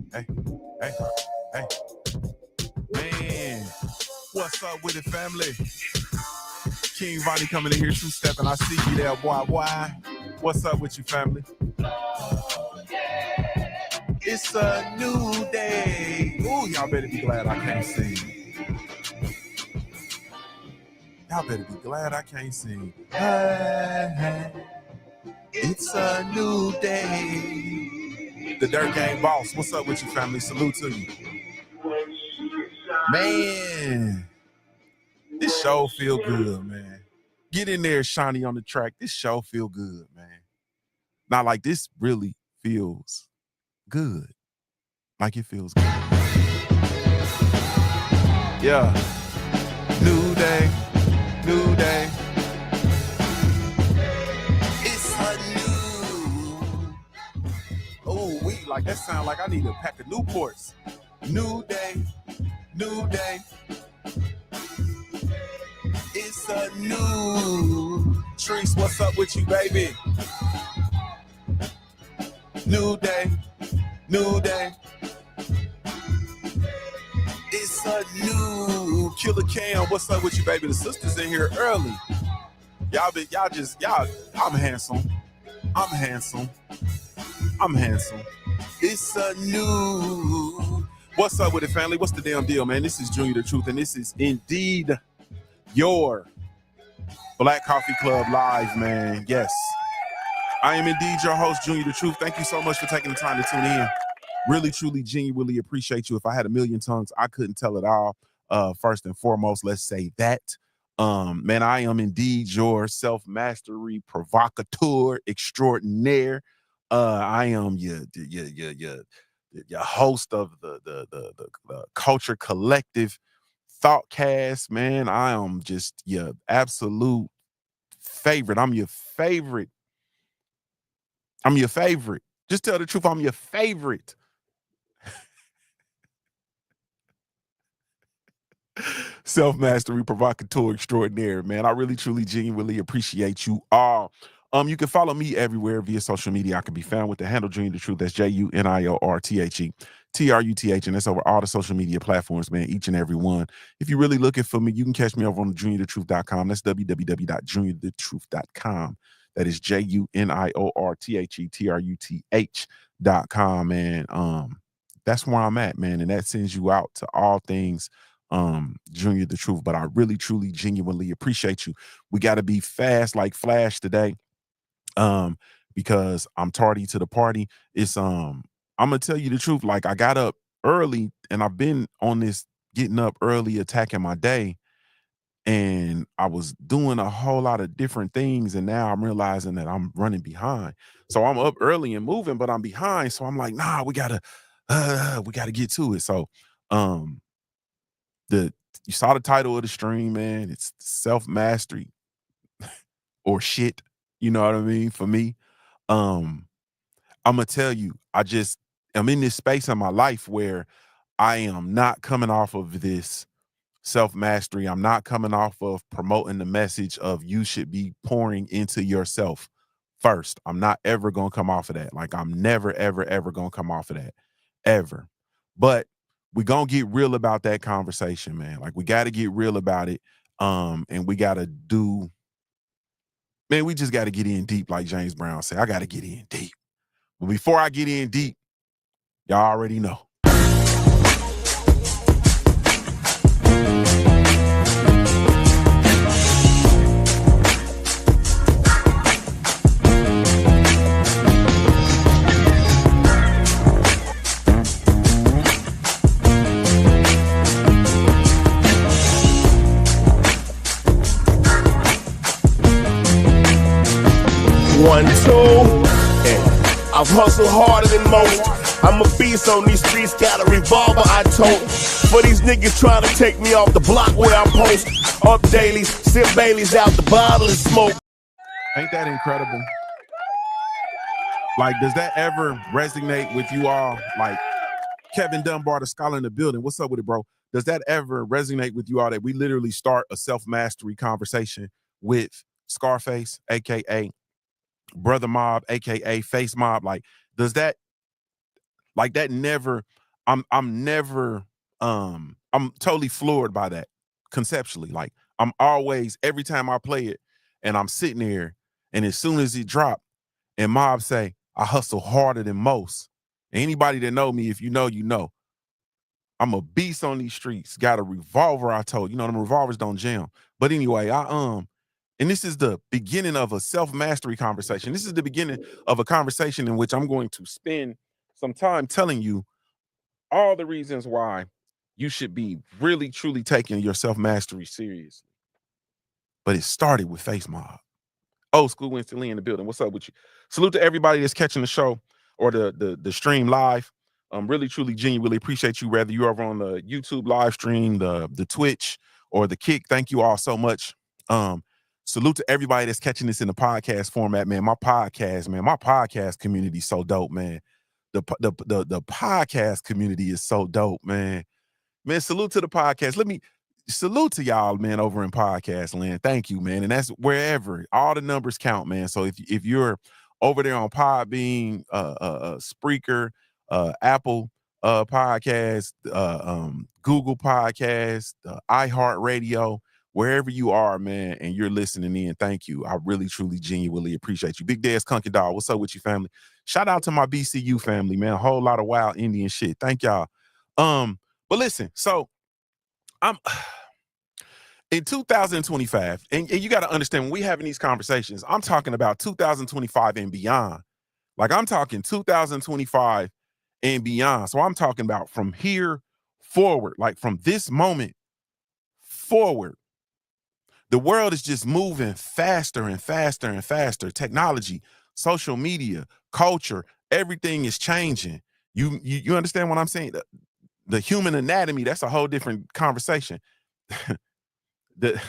Hey, man, what's up with it, family? King Vonnie coming in here, two-stepping. I see you there, boy. What's up with you, family? It's a new day. Ooh, y'all better be glad I can't sing. Y'all better be glad I can't sing. Hey, it's a new day. The Dirt Game Boss. What's up with you, family? Salute to you. Man, this show feel good, man. Get in there, Shawnee, on the track. This show feel good, man. Not like this really feels good. Like it feels good. Yeah. New day. New day. It's a new. Oh, like that sound like I need a pack of Newports. New day. New day. It's a new. Trees, what's up with you, baby? New day. New day. It's a new. Killer Cam, what's up with you, baby? The sisters in here early. I'm handsome. It's a new. What's up with it, family? What's the damn deal, man? This is Junior the Truth, and this is indeed your Black Coffee Club Live, man. Yes. I am indeed your host, Junior the Truth. Thank you so much for taking the time to tune in. Really, truly, genuinely appreciate you. If I had a million tongues, I couldn't tell it all. First and foremost, let's say that. Man, I am indeed your self-mastery provocateur extraordinaire. I am your host of the Culture Collective Thoughtcast, man. I am just your absolute favorite. I'm your favorite. Just tell the truth, I'm your favorite. Self-mastery provocateur extraordinaire, man. I really, truly, genuinely appreciate you all. You can follow me everywhere via social media. I can be found with the handle Junior the Truth. That's JuniorTheTruth, and that's over all the social media platforms, man, each and every one. If you're really looking for me, you can catch me over on JuniorTheTruth.com. That's www.JuniorTheTruth.com. That is JuniorTheTruth.com, man. That's where I'm at, man, and that sends you out to all things Junior the Truth. But I really, truly, genuinely appreciate you. We got to be fast like Flash today, because I'm tardy to the party. It's I'm gonna tell you the truth. Like, I got up early, and I've been on this getting up early, attacking my day, and I was doing a whole lot of different things, and now I'm realizing that I'm running behind. So I'm up early and moving, but I'm behind. So I'm like, nah, we gotta get to it. So you saw the title of the stream, man. It's self-mastery or shit. You know what I mean? For me, I'm gonna tell you, I'm in this space in my life where I am not coming off of this self-mastery. I'm not coming off of promoting the message of you should be pouring into yourself first. I'm not ever gonna come off of that. Like, I'm never, ever, ever gonna come off of that. Ever. But we're gonna get real about that conversation, man. Like, we gotta get real about it. And we gotta we just gotta get in deep, like James Brown said. I gotta get in deep. But before I get in deep, y'all already know. 2. I've hustled harder than most. I'm a beast on these streets, got a revolver I tote. For these niggas trying to take me off the block where I post. Up daily, sip Baileys out the bottle and smoke. Ain't that incredible? Like, does that ever resonate with you all? Like, Kevin Dunbar, the scholar in the building. What's up with it, bro? Does that ever resonate with you all that we literally start a self-mastery conversation with Scarface, aka Brother Mob, aka Face Mob? Like, does that, like, that never, I'm never, I'm totally floored by that conceptually. Like, I'm always, every time I play it and I'm sitting there, and as soon as it drop and Mob say, I hustle harder than most. Anybody that know me, if you know, you know. I'm a beast on these streets. Got a revolver, I told you. Know, them revolvers don't jam. But anyway, and this is the beginning of a self-mastery conversation. This is the beginning of a conversation in which I'm going to spend some time telling you all the reasons why you should be really, truly taking your self-mastery seriously. But it started with Face Mob. Old school Winston Lee in the building. What's up with you? Salute to everybody that's catching the show or the stream live. Really, truly, genuinely appreciate you, whether you're over on the YouTube live stream, the Twitch, or the Kick. Thank you all so much. Salute to everybody that's catching this in the podcast format, man. My podcast community is so dope, man. The podcast community is so dope, man. Man, salute to the podcast. Let me salute to y'all, man, over in podcast land. Thank you, man. And that's wherever all the numbers count, man. So if you're over there on Podbean, Spreaker, Apple podcast, Google podcast, iHeartRadio, wherever you are, man, and you're listening in, thank you. I really, truly, genuinely appreciate you. Big Dad's Kunky Dog, what's up with you, family? Shout out to my BCU family, man. A whole lot of wild Indian shit. Thank y'all. But listen, so I'm in 2025, and you got to understand when we having these conversations, I'm talking about 2025 and beyond. Like, I'm talking 2025 and beyond. So I'm talking about from here forward, like from this moment forward. The world is just moving faster and faster and faster. Technology, social media, culture, everything is changing. You understand what I'm saying? The human anatomy, that's a whole different conversation. the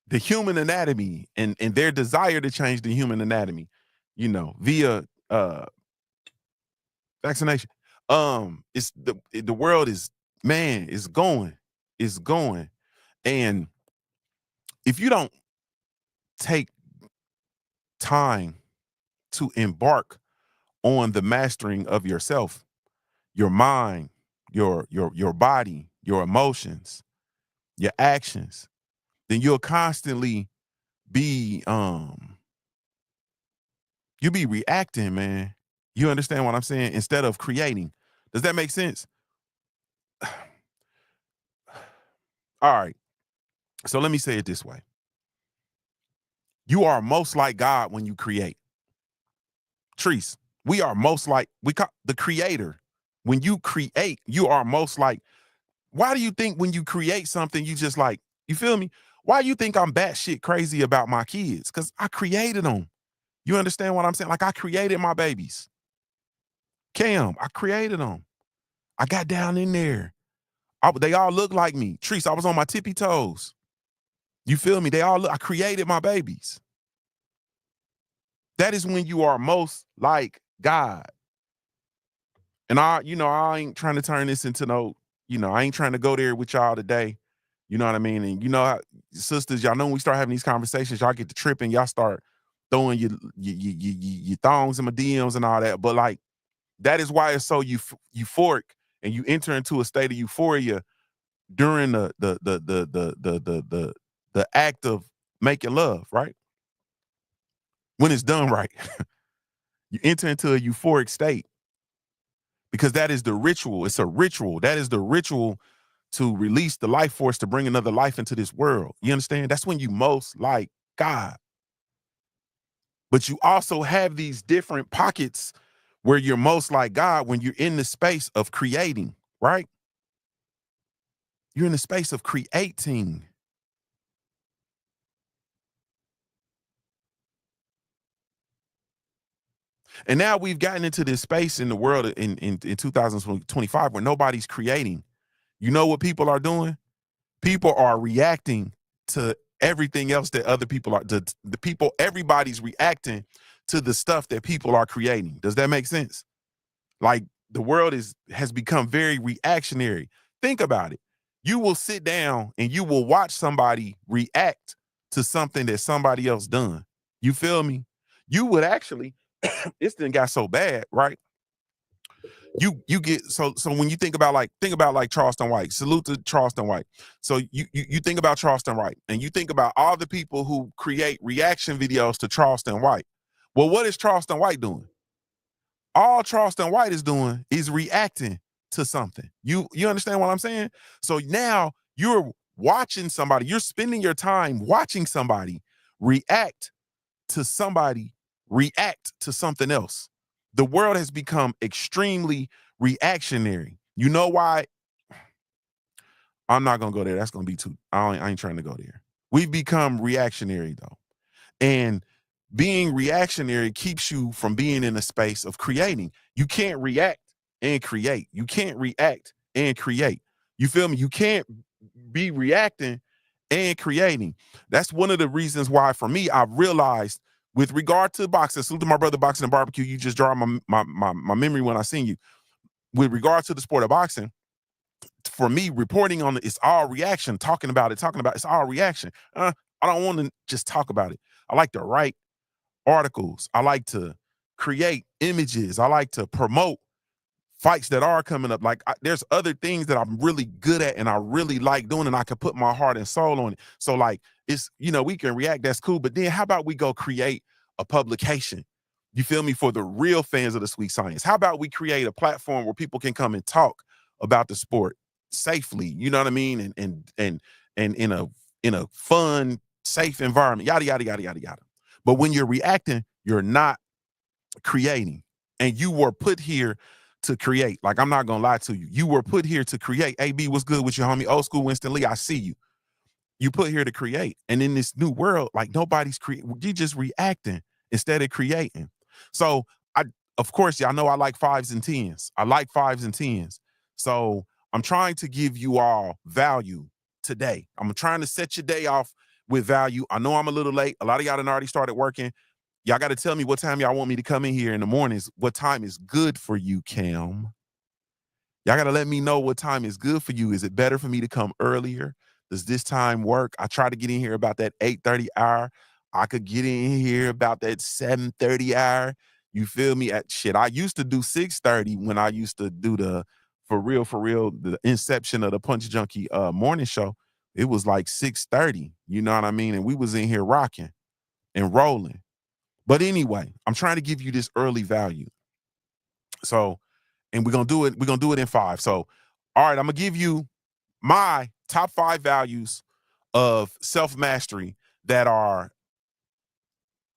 the human anatomy and their desire to change the human anatomy, via vaccination. It's the world is, man, is going. And if you don't take time to embark on the mastering of yourself, your mind, your body, your emotions, your actions, then you'll constantly be you be reacting, man. You understand what I'm saying? Instead of creating. Does that make sense? All right. So let me say it this way. You are most like God when you create. Trees, we are most like, we call the creator. When you create, you are most like, why do you think when you create something, you just like, you feel me? Why do you think I'm batshit crazy about my kids? Because I created them. You understand what I'm saying? Like, I created my babies. Cam, I created them. I got down in there. They all look like me. Trees, I was on my tippy toes. You feel me? I created my babies. That is when you are most like God. And I ain't trying to turn this into I ain't trying to go there with y'all today. You know what I mean? And sisters, y'all know when we start having these conversations, y'all get to tripping, y'all start throwing your thongs in my DMs and all that. But like, that is why it's so euphoric, and you enter into a state of euphoria during the act of making love, right? When it's done right, you enter into a euphoric state because that is the ritual. It's a ritual. That is the ritual to release the life force to bring another life into this world. You understand? That's when you most like God. But you also have these different pockets where you're most like God when you're in the space of creating, right? You're in the space of creating. And now we've gotten into this space in the world in 2025 where nobody's creating. You know what people are doing? People are reacting to everything else that other people are, the people, everybody's reacting to the stuff that people are creating. Does that make sense? Like the world has become very reactionary. Think about it. You will sit down and you will watch somebody react to something that somebody else done. You feel me? You would actually, this thing got so bad, right? You get so when you think about like Charleston White, salute to Charleston White. So you think about Charleston White and you think about all the people who create reaction videos to Charleston White. Well, what is Charleston White doing? All Charleston White is doing is reacting to something. You understand what I'm saying? So now you're watching somebody, you're spending your time watching somebody react to somebody react to something else. The world has become extremely reactionary. You know why? I'm not gonna go there. That's gonna be too. I ain't trying to go there. We've become reactionary though, and being reactionary keeps you from being in a space of creating. You can't react and create. You can't react and create. You feel me? You can't be reacting and creating. That's one of the reasons why, for me, I've realized with regard to boxing, salute to my brother Boxing and Barbecue. You just draw my memory when I seen you. With regard to the sport of boxing, for me, reporting on it, it's all reaction. Talking about it's all reaction. I don't want to just talk about it. I like to write articles. I like to create images. I like to promote fights that are coming up. Like there's other things that I'm really good at and I really like doing and I can put my heart and soul on it. So like it's, we can react, that's cool. But then how about we go create a publication? You feel me? For the real fans of the sweet science. How about we create a platform where people can come and talk about the sport safely, you know what I mean? And in a fun, safe environment, yada, yada, yada, yada, yada. But when you're reacting, you're not creating. And you were put here to create. Like, I'm not gonna lie to you. You were put here to create. AB, what's good with your homie? Old school Winston Lee, I see you. You put here to create. And in this new world, like nobody's creating. You just reacting instead of creating. So of course, y'all know I like 5s and 10s. I like 5s and 10s. So I'm trying to give you all value today. I'm trying to set your day off with value. I know I'm a little late. A lot of y'all done already started working. Y'all got to tell me what time y'all want me to come in here in the mornings. What time is good for you, Cam? Y'all got to let me know what time is good for you. Is it better for me to come earlier? Does this time work? I try to get in here about that 8:30 hour. I could get in here about that 7:30 hour. You feel me? At shit, I used to do 6:30 when I used to do the for real, the inception of the Punch Junkie morning show. It was like 6:30. You know what I mean? And we was in here rocking and rolling. But anyway, I'm trying to give you this early value. So, and we're gonna do it in 5. So, all right, I'm gonna give you my top 5 values of self-mastery that are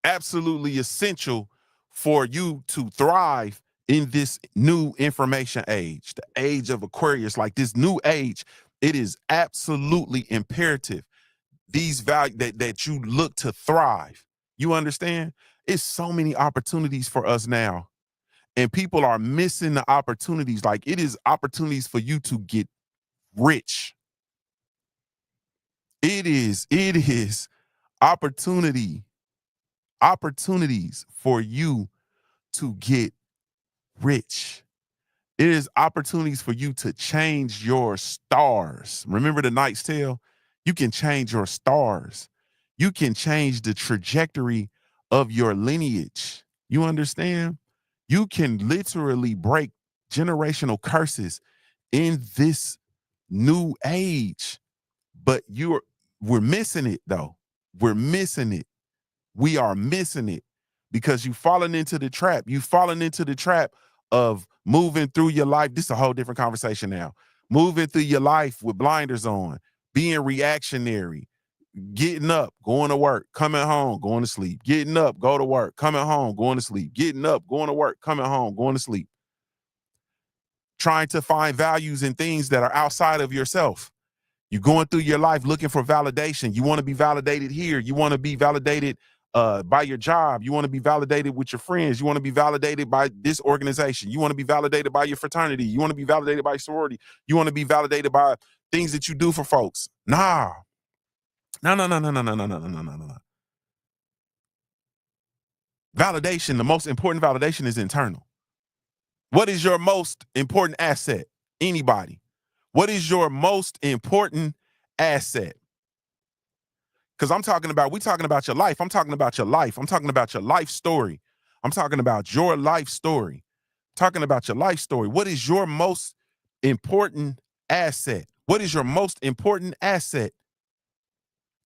absolutely essential for you to thrive in this new information age, the age of Aquarius. Like this new age, it is absolutely imperative these values that you look to thrive. You understand? It's so many opportunities for us now, and people are missing the opportunities. Like it is opportunities for you to get rich. It is opportunities for you to get rich. It is opportunities for you to change your stars. Remember the Knight's Tale? You can change your stars. You can change the trajectory of your lineage. You understand? You can literally break generational curses in this new age. But we're missing it though. We're missing it. We are missing it because you've fallen into the trap. You've fallen into the trap of moving through your life. This is a whole different conversation now. Moving through your life with blinders on, being reactionary, getting up, going to work, coming home, going to sleep, getting up, go to work, coming home, going to sleep, getting up, going to work, coming home, going to sleep. Trying to find values in things that are outside of yourself. You're going through your life looking for validation. You want to be validated here. You want to be validated by your job. You want to be validated with your friends. You want to be validated by this organization. You want to be validated by your fraternity. You want to be validated by your sorority. You want to be validated by things that you do for folks. Nah. No, no, no, no, no, no, no, no, no, no, no, no. Validation, the most important validation is internal. What is your most important asset? Anybody. What is your most important asset? Because we're talking about your life. I'm talking about your life. I'm talking about your life story. I'm talking about your life story. Talking about your life story. What is your most important asset? What is your most important asset?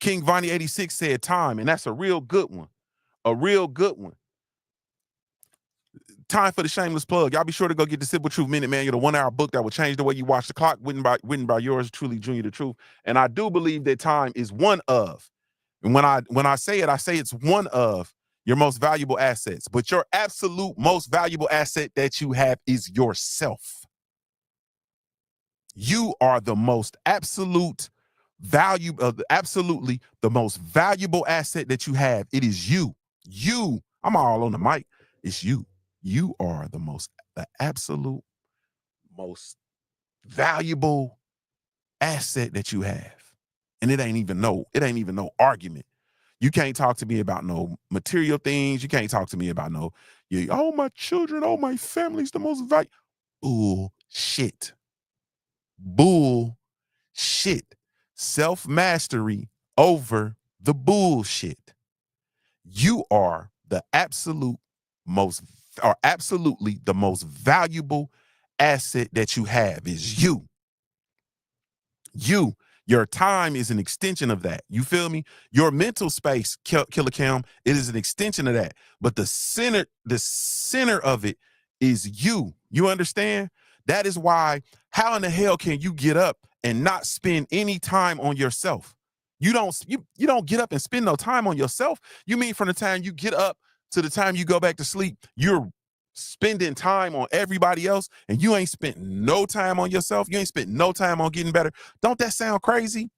King Vonnie 86 said time, and that's a real good one. A real good one. Time for the shameless plug. Y'all be sure to go get the Simple Truth Minute Manual, the 1 hour book that will change the way you watch the clock, written by yours truly, Junior the Truth. And I do believe that time is one of, and when I say it's one of your most valuable assets. But your absolute most valuable asset that you have is yourself. You are the most absolutely the most valuable asset that you have. It is you. You. I'm all on the mic. It's you. You are the absolute most valuable asset that you have. And it ain't even no argument. You can't talk to me about no material things. You can't talk to me about oh, my children, oh, my family's the most valuable. Bullshit. Bullshit. Self-mastery over the bullshit. You are absolutely the most valuable asset that you have is you. Your time is an extension of that. You feel me? Your mental space, Killer Cam, it is an extension of that. But the center of it is you. You understand? That is why, how in the hell can you get up and not spend any time on yourself? You don't get up and spend no time on yourself. You mean from the time you get up to the time you go back to sleep, you're spending time on everybody else and you ain't spent no time on yourself. You ain't spent no time on getting better. Don't that sound crazy?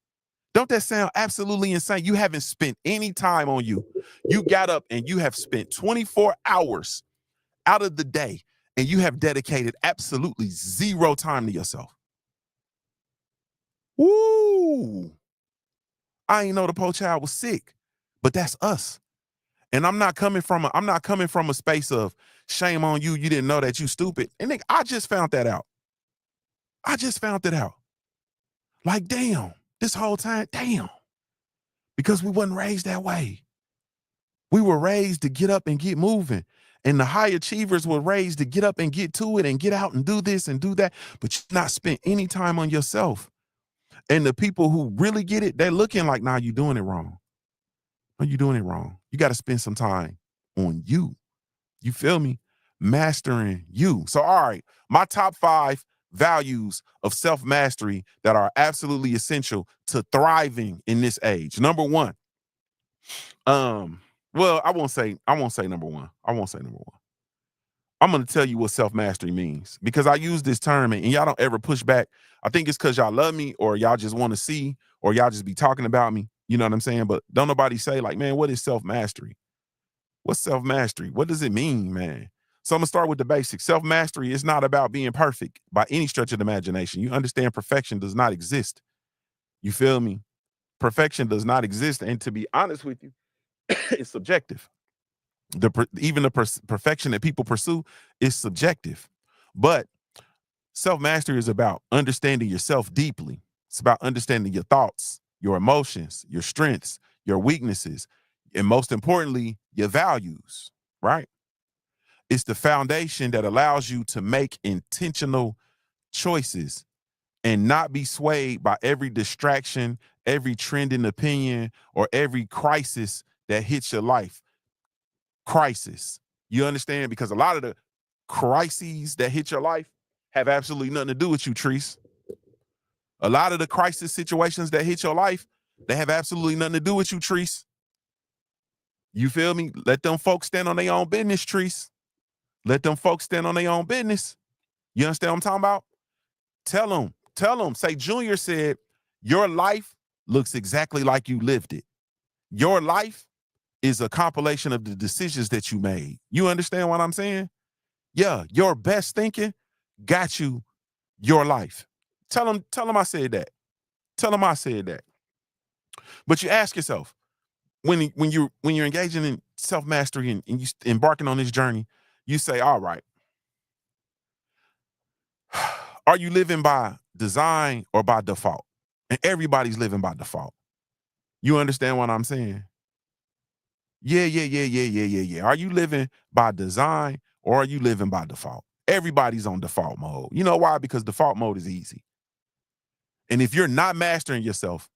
Don't that sound absolutely insane? You haven't spent any time on you. You got up and you have spent 24 hours out of the day and you have dedicated absolutely zero time to yourself. Woo! I ain't know the poor child was sick, but that's us. And I'm not coming from a space of shame on you. You didn't know that you stupid. And nigga, I just found that out. Like, damn, this whole time, damn. Because we wasn't raised that way. We were raised to get up and get moving. And the high achievers were raised to get up and get to it and get out and do this and do that. But you've not spent any time on yourself. And the people who really get it, they're looking like, nah, you're doing it wrong. No, you're doing it wrong. You got to spend some time on you. You feel me? Mastering you. So, all right, my top 5 values of self-mastery that are absolutely essential to thriving in this age. Number 1. Well, I won't say number 1. I'm going to tell you what self-mastery means because I use this term and y'all don't ever push back. I think it's because y'all love me or y'all just want to see or y'all just be talking about me. You know what I'm saying? But don't nobody say like, man, what is self-mastery? What's self-mastery? What does it mean, man? So I'm going to start with the basics. Self-mastery is not about being perfect by any stretch of the imagination. You understand perfection does not exist. You feel me? Perfection does not exist. And to be honest with you, it's subjective. Even the perfection that people pursue is subjective. But self-mastery is about understanding yourself deeply. It's about understanding your thoughts, your emotions, your strengths, your weaknesses, and most importantly, your values, right? It's the foundation that allows you to make intentional choices and not be swayed by every distraction, every trending opinion, or every crisis that hits your life. Crisis. You understand? Because a lot of the crises that hit your life have absolutely nothing to do with you, Treese. A lot of the crisis situations that hit your life, they have absolutely nothing to do with you, Treese. You feel me? Let them folks stand on their own business, Treese. Let them folks stand on their own business. You understand what I'm talking about? Tell them. Say, Junior said, your life looks exactly like you lived it. Your life is a compilation of the decisions that you made. You understand what I'm saying? Yeah, your best thinking got you your life. Tell them I said that. Tell them I said that. But you ask yourself, when you're engaging in self-mastery and you embarking on this journey, you say, all right, are you living by design or by default? And everybody's living by default. You understand what I'm saying? Yeah, yeah, yeah, yeah, yeah, yeah, yeah. Are you living by design or are you living by default? Everybody's on default mode. You know why? Because default mode is easy. And if you're not mastering yourself,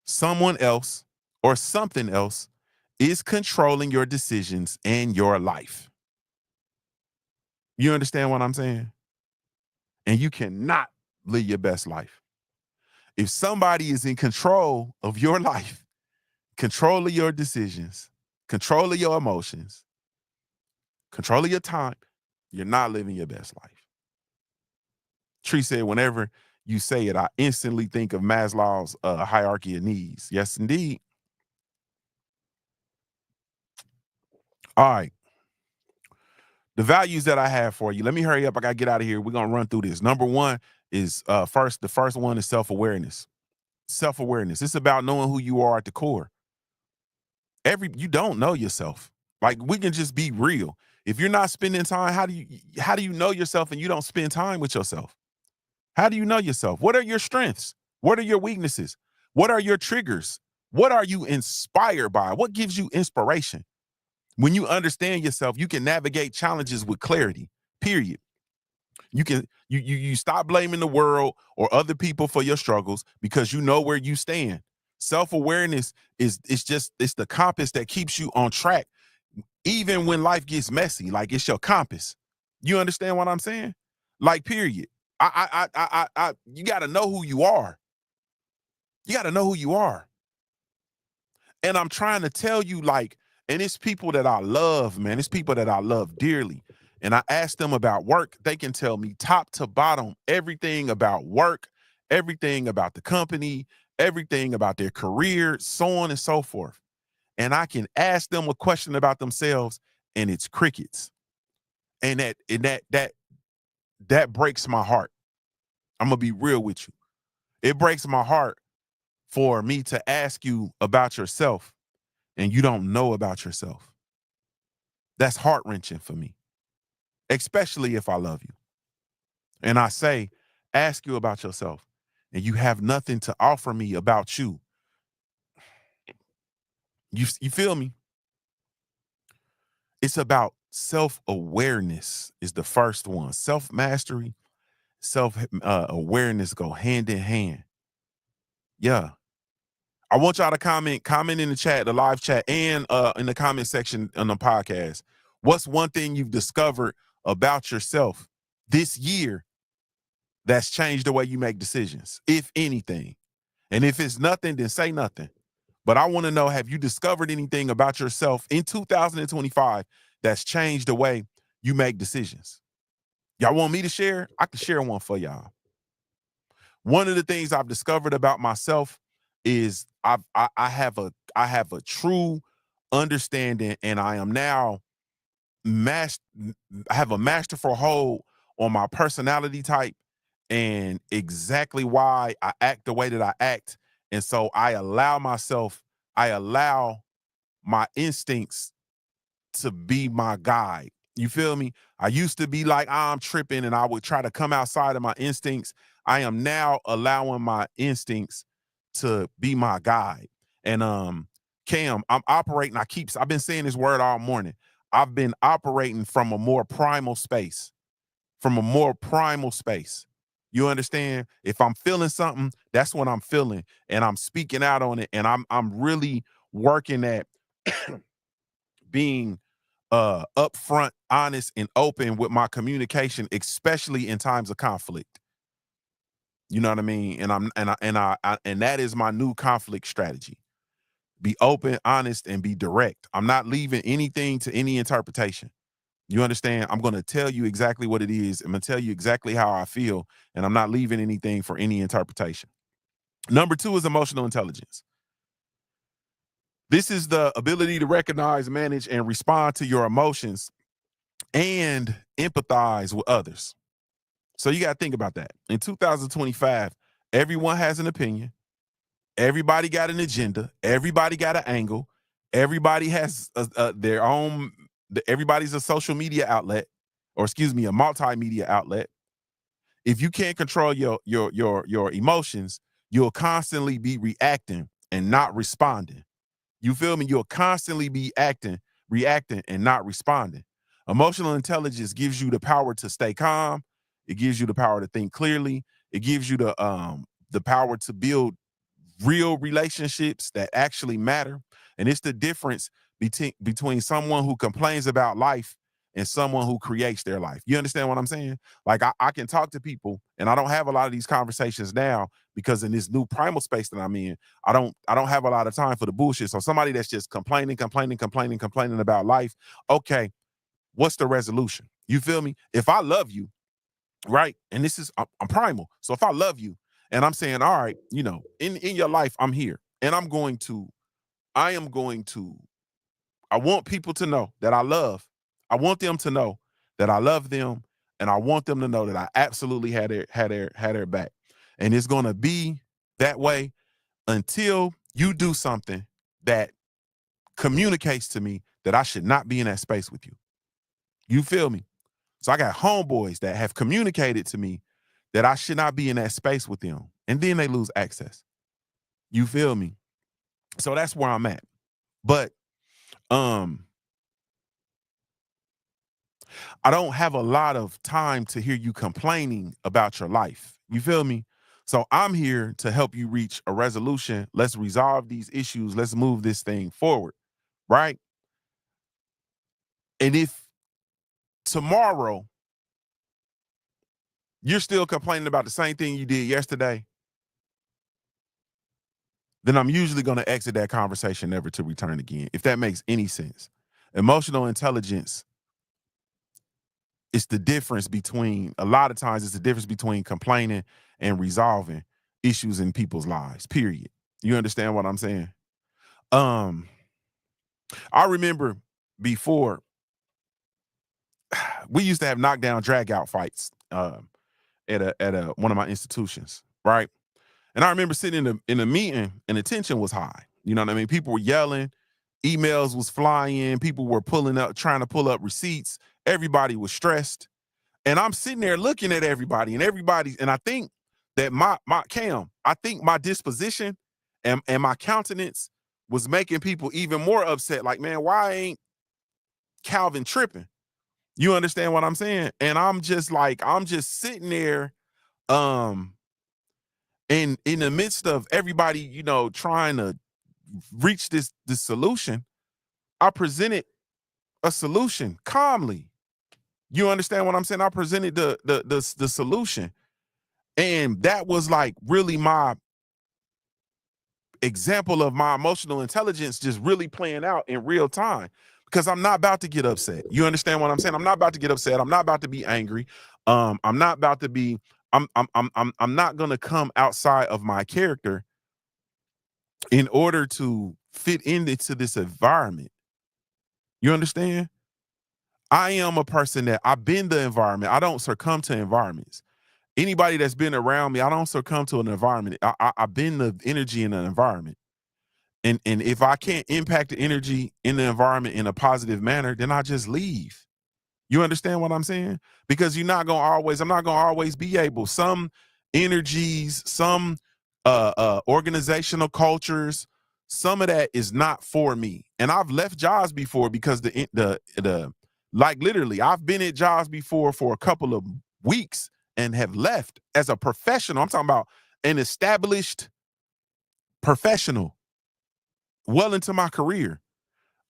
someone else or something else is controlling your decisions and your life. You understand what I'm saying? And you cannot live your best life. If somebody is in control of your life, control of your decisions, control of your emotions, control of your time, you're not living your best life. Tree said, whenever you say it, I instantly think of Maslow's hierarchy of needs. Yes, indeed. All right. The values that I have for you. Let me hurry up. I got to get out of here. We're going to run through this. Number one is the first one is self-awareness. Self-awareness. It's about knowing who you are at the core. You don't know yourself. Like, we can just be real. If you're not spending time, how do you know yourself and you don't spend time with yourself? How do you know yourself? What are your strengths? What are your weaknesses? What are your triggers? What are you inspired by? What gives you inspiration? When you understand yourself, you can navigate challenges with clarity. Period. You stop blaming the world or other people for your struggles because you know where you stand. Self-awareness it's the compass that keeps you on track even when life gets messy. Like, it's your compass. You understand what I'm saying? Like, period. You got to know who you are. You got to know who you are. And I'm trying to tell you, like, and it's people that I love, man. It's people that I love dearly. And I ask them about work. They can tell me top to bottom everything about work, everything about the company, everything about their career, so on and so forth. And I can ask them a question about themselves, and it's crickets. And that breaks my heart. I'm gonna be real with you. It breaks my heart for me to ask you about yourself and you don't know about yourself. That's heart-wrenching for me, especially if I love you. And I say, ask you about yourself, and you have nothing to offer me about you. You feel me? It's about self-awareness is the first one. Self-mastery, self-awareness go hand in hand. Yeah. I want y'all to comment in the chat, the live chat, and in the comment section on the podcast. What's one thing you've discovered about yourself this year that's changed the way you make decisions, if anything? And if it's nothing, then say nothing. But I want to know, have you discovered anything about yourself in 2025 that's changed the way you make decisions? Y'all want me to share? I can share one for y'all. One of the things I've discovered about myself is I have a true understanding, and I am now I have a masterful hold on my personality type and exactly why I act the way that I act. And so I allow my instincts to be my guide. You feel me? I used to be like, I'm tripping and I would try to come outside of my instincts. I am now allowing my instincts to be my guide. And Cam, I'm operating, I've been saying this word all morning. I've been operating from a more primal space, from a more primal space. You understand? If I'm feeling something, that's what I'm feeling, and I'm speaking out on it, and I'm really working at being upfront, honest, and open with my communication, especially in times of conflict. You know what I mean? And that is my new conflict strategy. Be open, honest, and be direct. I'm not leaving anything to any interpretation. You understand? I'm going to tell you exactly what it is. I'm going to tell you exactly how I feel, and I'm not leaving anything for any interpretation. Number two is emotional intelligence. This is the ability to recognize, manage, and respond to your emotions and empathize with others. So you got to think about that. In 2025, everyone has an opinion. Everybody got an agenda. Everybody got an angle. Everybody has their own. Everybody's a social media outlet, or excuse me, a multimedia outlet. If you can't control your emotions, you'll constantly be reacting and not responding. You feel me? You'll constantly be reacting, and not responding. Emotional intelligence gives you the power to stay calm. It gives you the power to think clearly. It gives you the power to build real relationships that actually matter. And it's the difference between someone who complains about life and someone who creates their life. You understand what I'm saying? Like I can talk to people, and I don't have a lot of these conversations now because in this new primal space that I'm in, I don't have a lot of time for the bullshit. So somebody that's just complaining about life, okay, what's the resolution? You feel me? If I love you, right? And this is I'm primal. So if I love you and I'm saying, all right, in your life, I'm here, and I am going to, I want people to know that I love. I want them to know that I love them, and I want them to know that I absolutely had their back. And it's gonna be that way until you do something that communicates to me that I should not be in that space with you. You feel me? So I got homeboys that have communicated to me that I should not be in that space with them, and then they lose access. You feel me? So that's where I'm at. But um I don't have a lot of time to hear you complaining about your life. You feel me? So I'm here to help you reach a resolution. Let's resolve these issues. Let's move this thing forward, right? And if tomorrow you're still complaining about the same thing you did yesterday, then I'm usually going to exit that conversation never to return again, if that makes any sense. Emotional intelligence is the difference between, a lot of times, it's the difference between complaining and resolving issues in people's lives, period. You understand what I'm saying? Um, I remember before, we used to have knockdown drag out fights at a one of my institutions, right? And I remember sitting in a meeting, and the tension was high. You know what I mean? People were yelling, emails was flying, people were trying to pull up receipts. Everybody was stressed. And I'm sitting there looking at everybody, and I think that I think my disposition and my countenance was making people even more upset. Like, man, why ain't Calvin tripping? You understand what I'm saying? And I'm just sitting there, um, in the midst of everybody, trying to reach this solution. I presented a solution calmly. You understand what I'm saying? I presented the solution. And that was like really my example of my emotional intelligence just really playing out in real time, because I'm not about to get upset. You understand what I'm saying? I'm not about to get upset. I'm not about to be angry. I'm not about to be, I'm not going to come outside of my character in order to fit into this environment. You understand? I am a person that I've been the environment. I don't succumb to environments. Anybody that's been around me, I don't succumb to an environment. I've been the energy in an environment. And if I can't impact the energy in the environment in a positive manner, then I just leave. You understand what I'm saying? Because I'm not gonna always be able. Some energies, some organizational cultures, some of that is not for me. And I've left jobs before because the like, literally, I've been at jobs before for a couple of weeks and have left as a professional. I'm talking about an established professional, well into my career.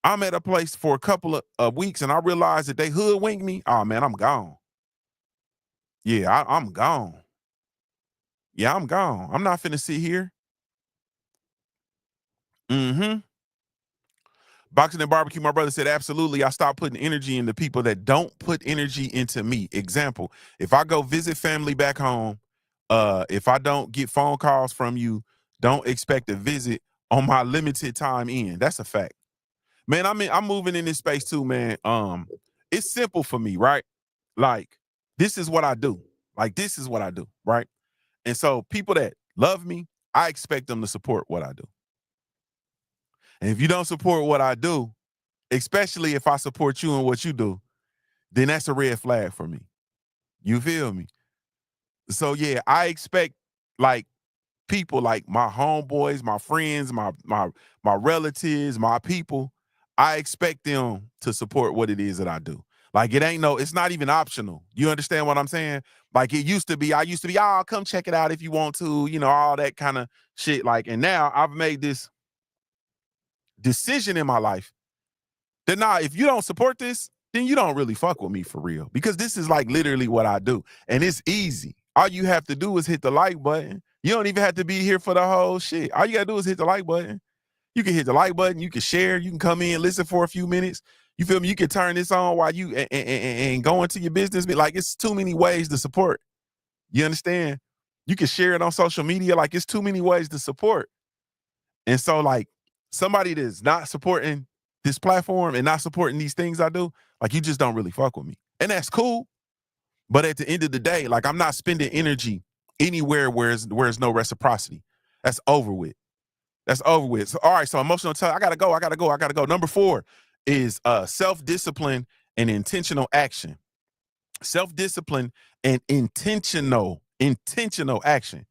I'm at a place for a couple of weeks, and I realize that they hoodwink me. Oh man, I'm gone. Yeah, I'm gone. Yeah, I'm gone. I'm not finna sit here. Mm-hmm. Boxing and barbecue, my brother said, absolutely. I stopped putting energy into people that don't put energy into me. Example, if I go visit family back home, if I don't get phone calls from you, don't expect a visit on my limited time in. That's a fact. Man, I'm moving in this space too, man. It's simple for me, right? Like, this is what I do. Like, this is what I do, right? And so people that love me, I expect them to support what I do. And if you don't support what I do, especially if I support you in what you do, then that's a red flag for me. You feel me? So yeah, I expect like people like my homeboys, my friends, my relatives, my people, I expect them to support what it is that I do. Like it's not even optional. You understand what I'm saying? Like it used to be, I used to be, oh, come check it out if you want to, all that kind of shit. Like, and now I've made this decision in my life that nah, if you don't support this, then you don't really fuck with me for real. Because this is like literally what I do. And it's easy. All you have to do is hit the like button. You don't even have to be here for the whole shit. All you gotta do is hit the like button. You can hit the like button, you can share, you can come in, listen for a few minutes. You feel me? You can turn this on while you and go into your business. Like it's too many ways to support. You understand? You can share it on social media. Like it's too many ways to support. And so, like, somebody that's not supporting this platform and not supporting these things I do, like, you just don't really fuck with me. And that's cool. But at the end of the day, like, I'm not spending energy anywhere where there's no reciprocity. That's over with. That's over with. So, all right, so emotional tell I gotta go. Number 4 is self-discipline and intentional action. Self-discipline and intentional action.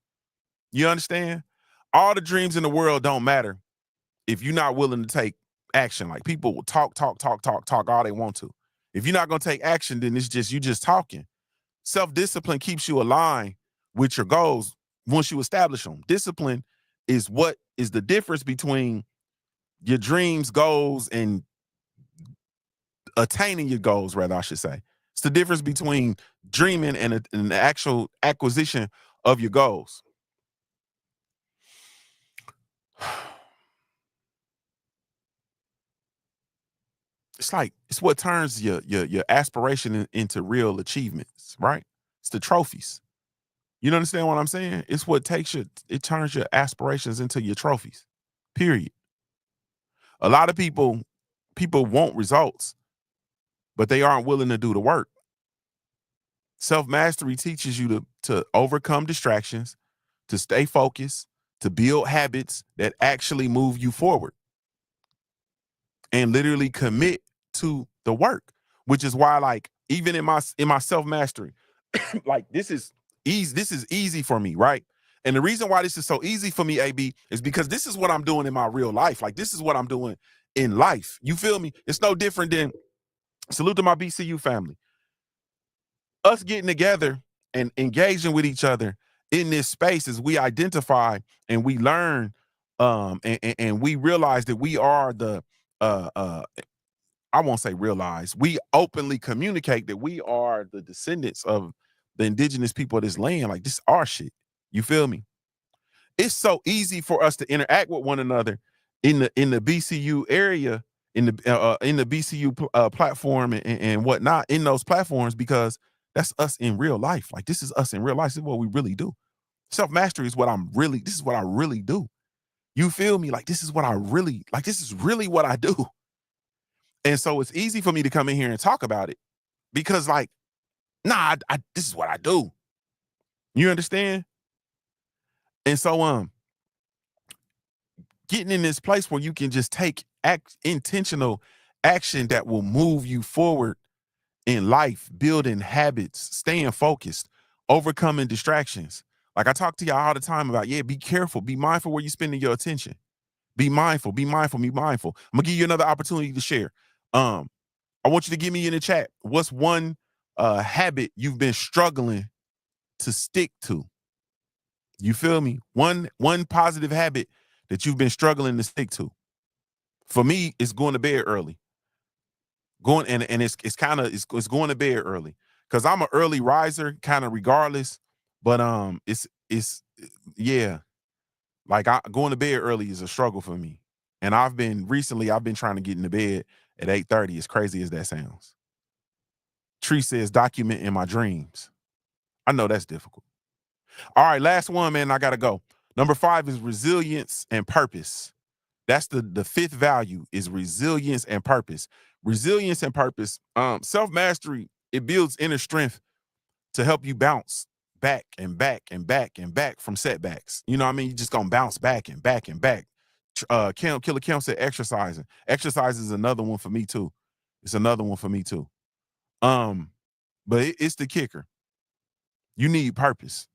You understand? All the dreams in the world don't matter if you're not willing to take action. Like people will talk all they want to. If you're not going to take action, then it's just you just talking. Self-discipline keeps you aligned with your goals once you establish them. Discipline is what is the difference between your dreams, goals, and attaining your goals, rather, I should say. It's the difference between dreaming and the actual acquisition of your goals. It's like it's what turns your aspiration into real achievements, right? It's the trophies. You understand what I'm saying? It's what it turns your aspirations into your trophies. Period. A lot of people want results, but they aren't willing to do the work. Self-mastery teaches you to overcome distractions, to stay focused, to build habits that actually move you forward and literally commit to the work, which is why like even in my self-mastery, like this is easy for me, right? And the reason why this is so easy for me, AB, is because this is what I'm doing in my real life. Like this is what I'm doing in life. You feel me? It's no different than salute to my BCU family. Us getting together and engaging with each other in this space as we identify and we learn and we realize that we are the I won't say realize, we openly communicate that we are the descendants of the indigenous people of this land. Like this is our shit. You feel me? It's so easy for us to interact with one another in the BCU area, in the BCU platform and whatnot in those platforms because that's us in real life. Like this is us in real life. This is what we really do. Self mastery is what this is what I really do. You feel me? Like this is what I really like. This is really what I do. And so it's easy for me to come in here and talk about it because like, nah, this is what I do. You understand? And so, getting in this place where you can just take intentional action that will move you forward in life, building habits, staying focused, overcoming distractions. Like I talk to y'all all the time about, yeah, be careful, be mindful where you're spending your attention. Be mindful, be mindful, be mindful. I'm gonna give you another opportunity to share. I want you to give me in the chat. What's one habit you've been struggling to stick to? You feel me? One positive habit that you've been struggling to stick to. For me, it's going to bed early. It's kind of it's going to bed early because I'm an early riser, kind of regardless. But it's yeah, like going to bed early is a struggle for me. And I've been trying to get into bed at 8:30. As crazy as that sounds. Tree says document in my dreams. I know that's difficult. All right, last one, man. I gotta go. Number 5 is resilience and purpose. That's the fifth value is resilience and purpose. Resilience and purpose. Self-mastery, it builds inner strength to help you bounce back and back and back and back from setbacks. You know what I mean? You just gonna bounce back and back and back. Killer Cam said exercising. Exercise is another one for me too. It's another one for me too. Um, but it's the kicker. You need purpose.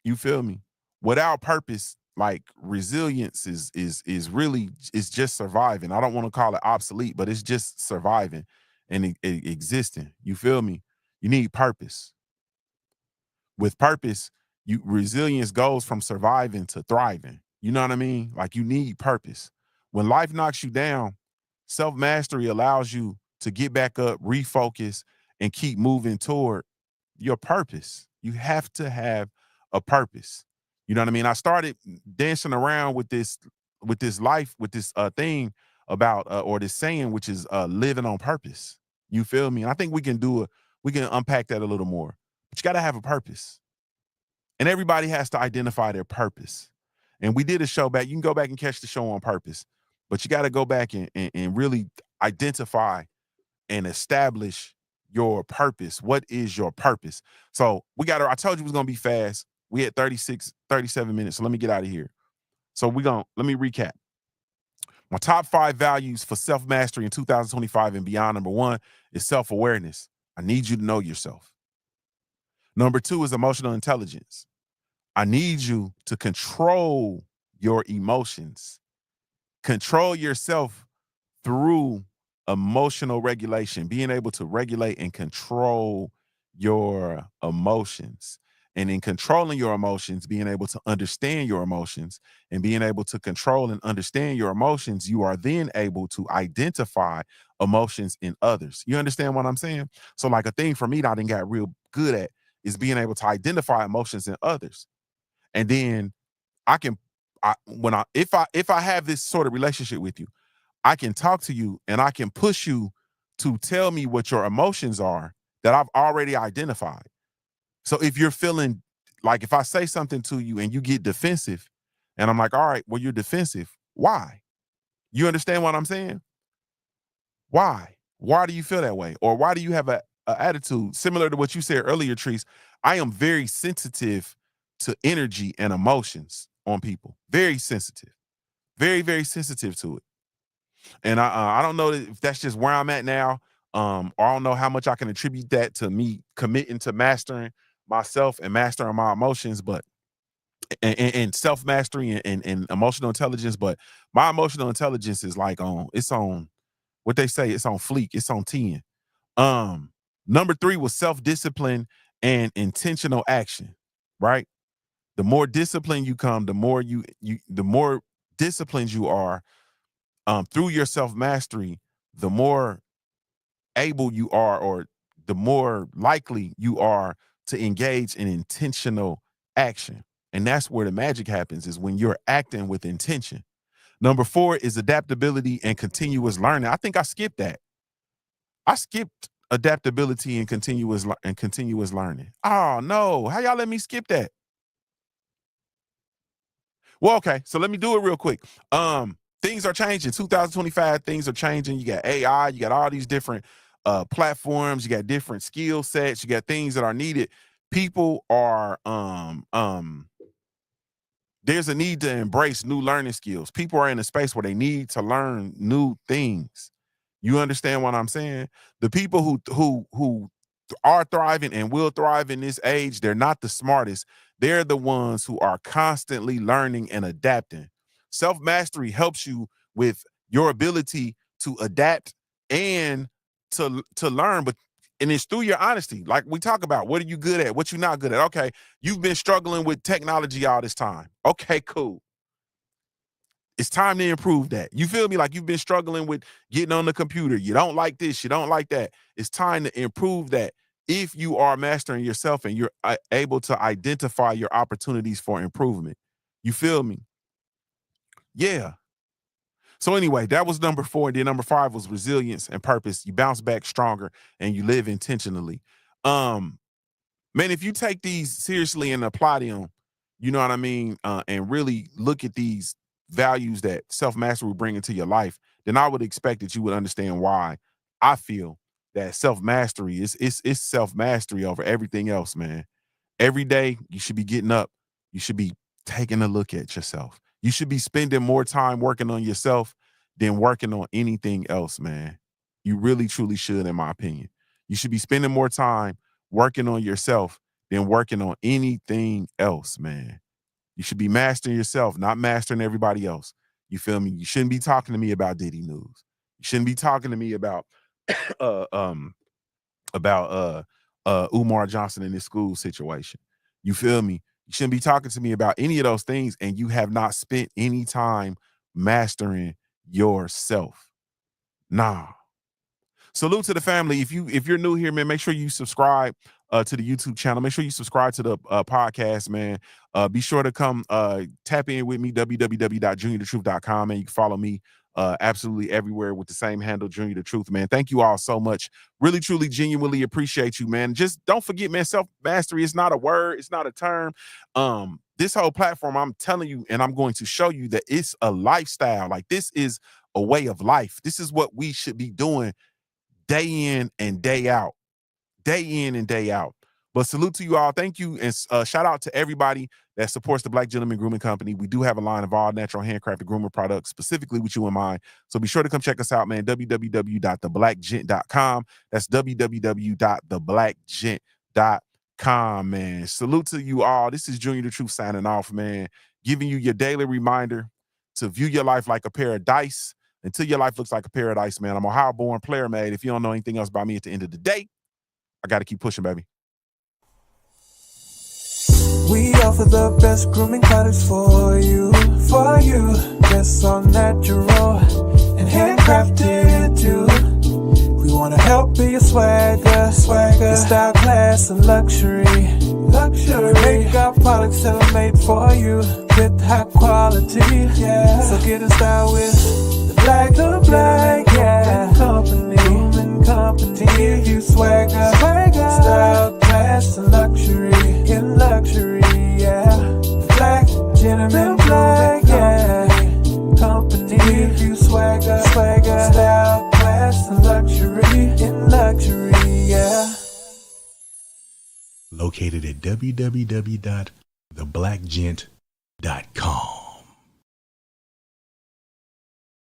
You feel me? Without purpose, like resilience is really it's just surviving. I don't want to call it obsolete, but it's just surviving and existing. You feel me? You need purpose. With purpose, you resilience goes from surviving to thriving. You know what I mean? Like you need purpose. When life knocks you down, self-mastery allows you to get back up, refocus, and keep moving toward your purpose. You have to have a purpose. You know what I mean? I started dancing around with this life, with this thing about or this saying, which is living on purpose. You feel me? And I think we can unpack that a little more. But you got to have a purpose. And everybody has to identify their purpose. And we did a show back. You can go back and catch the show on purpose, but you got to go back and really identify and establish your purpose. What is your purpose? So I told you it was going to be fast. We had 37 minutes. So let me get out of here. So let me recap. My top 5 values for self-mastery in 2025 and beyond. Number 1 is self-awareness. I need you to know yourself. Number 2 is emotional intelligence. I need you to control your emotions. Control yourself through emotional regulation, being able to regulate and control your emotions. And in controlling your emotions, being able to understand your emotions and being able to control and understand your emotions, you are then able to identify emotions in others. You understand what I'm saying? So, like a thing for me that I didn't got real good at is being able to identify emotions in others. And then I can, if I have this sort of relationship with you, I can talk to you and I can push you to tell me what your emotions are that I've already identified. So if you're feeling like if I say something to you and you get defensive, and I'm like, all right, well, you're defensive. Why? You understand what I'm saying? Why? Why do you feel that way? Or why do you have a attitude similar to what you said earlier, Treese? I am very sensitive to energy and emotions on people. Very sensitive. Very, very sensitive to it. And I don't know if that's just where I'm at now, or I don't know how much I can attribute that to me committing to mastering myself and mastering my emotions, but and self mastery and emotional intelligence. But my emotional intelligence is like it's on what they say, it's on fleek, it's on 10. Number 3 was self discipline and intentional action. Right, the more disciplined you come, the more disciplined you are through your self mastery, the more able you are, or the more likely you are to engage in intentional action. And that's where the magic happens, is when you're acting with intention. Number 4 is adaptability and continuous learning. I think I skipped that. I skipped adaptability and continuous learning. Oh no, how y'all let me skip that? Well, okay, so let me do it real quick. Things are changing. 2025, things are changing. You got AI, you got all these different platforms, you got different skill sets, you got things that are needed. People are there's a need to embrace new learning skills. People are in a space where they need to learn new things. You understand what I'm saying? The people who are thriving and will thrive in this age, they're not the smartest. They're the ones who are constantly learning and adapting. Self-mastery helps you with your ability to adapt and to learn, but and it's through your honesty. Like we talk about, what are you good at? What you not good at? Okay, you've been struggling with technology all this time. Okay, cool. It's time to improve that. You feel me? Like you've been struggling with getting on the computer. You don't like this, you don't like that. It's time to improve that. If you are mastering yourself and you're able to identify your opportunities for improvement. You feel me? Yeah. So anyway, that was number 4. And then number 5 was resilience and purpose. You bounce back stronger and you live intentionally. Um, Man, if you take these seriously and apply them, you know what I mean, and really look at these values that self-mastery will bring into your life, then I would expect that you would understand why I feel that self-mastery is self-mastery over everything else, man. Every day you should be getting up. You should be taking a look at yourself. You should be spending more time working on yourself than working on anything else, man. You really, truly should, in my opinion. You should be spending more time working on yourself than working on anything else, man. You should be mastering yourself, not mastering everybody else. You feel me? You shouldn't be talking to me about Diddy news. You shouldn't be talking to me about uh um Umar Johnson in this school situation. You feel me? You shouldn't be talking to me about any of those things, and you have not spent any time mastering yourself. Nah. Salute to the family. If you're new here, man, make sure you subscribe to the YouTube channel. Make sure you subscribe to the podcast, man. Be sure to come tap in with me, www.JuniorTheTruth.com, man. You can follow me absolutely everywhere with the same handle, Junior the Truth, man. Thank you all so much. Really, truly, genuinely appreciate you, man. Just don't forget, man, self-mastery is not a word. It's not a term. This whole platform, I'm telling you, and I'm going to show you that it's a lifestyle. Like, this is a way of life. This is what we should be doing day in and day out. Day in and day out. But salute to you all. Thank you. And shout out to everybody that supports the Black Gentleman Grooming Company. We do have a line of all natural handcrafted groomer products specifically with you in mind. So be sure to come check us out, man. www.theblackgent.com. That's www.theblackgent.com, man. Salute to you all. This is Junior the Truth signing off, man. Giving you your daily reminder to view your life like a pair of dice until your life looks like a paradise, man. I'm Ohio-born, player-made. If you don't know anything else about me at the end of the day, I got to keep pushing, baby. We offer the best grooming products for you. Yes, all natural and handcrafted too. We want to help be your swagger, your style, class, and luxury. Make our products tailor-made for you with high quality. Yeah. So get in style with the Black Company. To give you swagger, style, class, and luxury. In luxury, yeah. Black Gentleman Company. To give you swagger, style, class, and luxury. In luxury, yeah. Located at www.theblackgent.com.